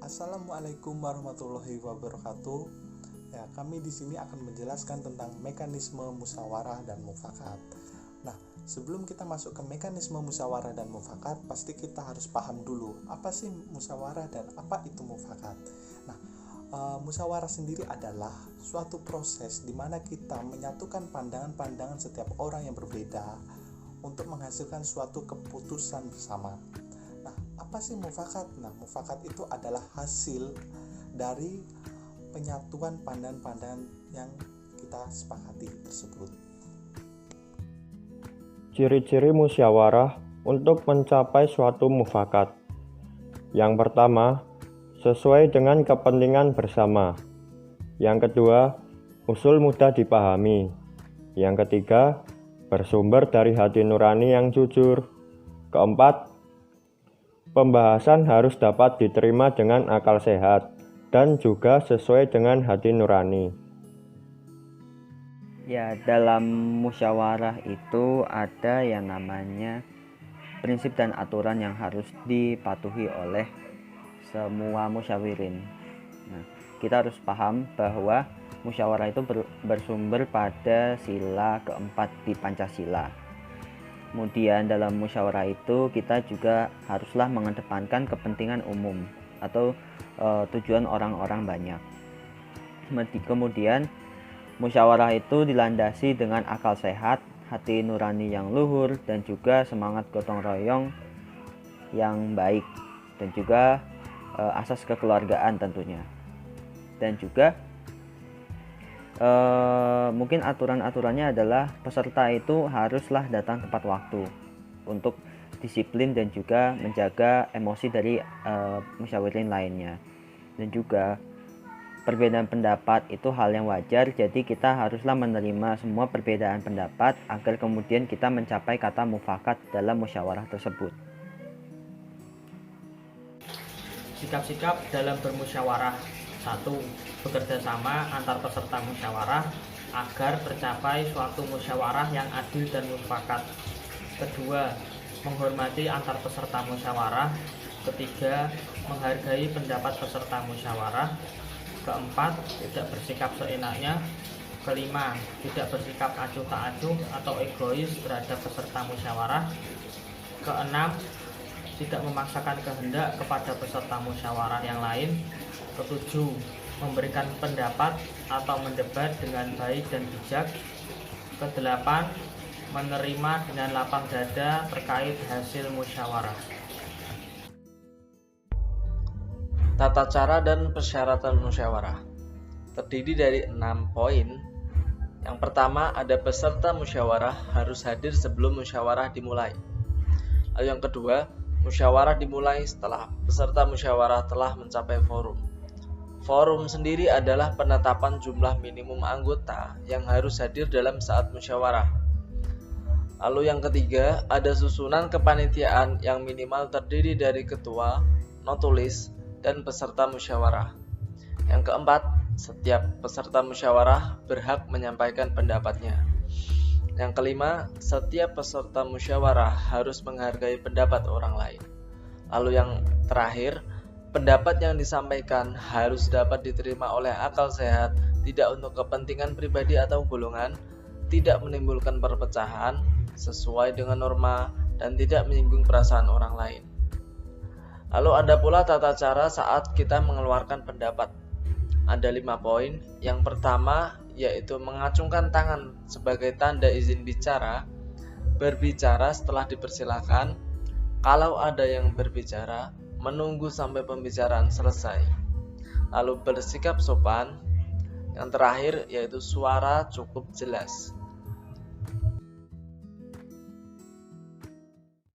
Assalamualaikum warahmatullahi wabarakatuh. Ya, kami di sini akan menjelaskan tentang mekanisme musyawarah dan mufakat. Nah, sebelum kita masuk ke mekanisme musyawarah dan mufakat, pasti kita harus paham dulu apa sih musyawarah dan apa itu mufakat. Nah, musyawarah sendiri adalah suatu proses di mana kita menyatukan pandangan-pandangan setiap orang yang berbeda untuk menghasilkan suatu keputusan bersama. Nah, apa sih mufakat? Nah, mufakat itu adalah hasil dari penyatuan pandangan-pandangan yang kita sepakati tersebut. Ciri-ciri musyawarah untuk mencapai suatu mufakat. Yang pertama, sesuai dengan kepentingan bersama. Yang kedua, usul mudah dipahami. Yang ketiga, bersumber dari hati nurani yang jujur. Keempat, pembahasan harus dapat diterima dengan akal sehat dan juga sesuai dengan hati nurani. Ya, dalam musyawarah itu ada yang namanya prinsip dan aturan yang harus dipatuhi oleh semua musyawirin. Nah, kita harus paham bahwa musyawarah itu bersumber pada sila keempat di Pancasila. Kemudian dalam musyawarah itu kita juga haruslah mengedepankan kepentingan umum atau tujuan orang-orang banyak. Kemudian musyawarah itu dilandasi dengan akal sehat, hati nurani yang luhur, dan juga semangat gotong royong yang baik, dan juga asas kekeluargaan tentunya. Dan juga mungkin aturan-aturannya adalah peserta itu haruslah datang tepat waktu untuk disiplin dan juga menjaga emosi dari musyawirin lainnya. Dan juga perbedaan pendapat itu hal yang wajar, jadi kita haruslah menerima semua perbedaan pendapat agar kemudian kita mencapai kata mufakat dalam musyawarah tersebut. Sikap-sikap dalam bermusyawarah. 1. Bekerja sama antar peserta musyawarah agar tercapai suatu musyawarah yang adil dan mufakat. Kedua, menghormati antar peserta musyawarah. Ketiga, menghargai pendapat peserta musyawarah. Keempat, tidak bersikap seenaknya. Kelima, tidak bersikap acuh tak acuh atau egois terhadap peserta musyawarah. Keenam, tidak memaksakan kehendak kepada peserta musyawarah yang lain. Ketujuh, memberikan pendapat atau mendebat dengan baik dan bijak. Kedelapan, menerima dengan lapang dada terkait hasil musyawarah. Tata cara dan persyaratan musyawarah terdiri dari 6 poin. Yang pertama, ada peserta musyawarah harus hadir sebelum musyawarah dimulai. Lalu yang kedua, musyawarah dimulai setelah peserta musyawarah telah mencapai forum. Forum sendiri adalah penetapan jumlah minimum anggota yang harus hadir dalam saat musyawarah. Lalu yang ketiga, ada susunan kepanitiaan yang minimal terdiri dari ketua, notulis, dan peserta musyawarah. Yang keempat, setiap peserta musyawarah berhak menyampaikan pendapatnya. Yang kelima, setiap peserta musyawarah harus menghargai pendapat orang lain. Lalu yang terakhir, pendapat yang disampaikan harus dapat diterima oleh akal sehat, tidak untuk kepentingan pribadi atau golongan, tidak menimbulkan perpecahan, sesuai dengan norma, dan tidak menyinggung perasaan orang lain. Lalu ada pula tata cara saat kita mengeluarkan pendapat. Ada 5 poin. Yang pertama yaitu mengacungkan tangan sebagai tanda izin bicara, berbicara setelah dipersilakan, kalau ada yang berbicara, menunggu sampai pembicaraan selesai, lalu bersikap sopan. Yang terakhir yaitu suara cukup jelas.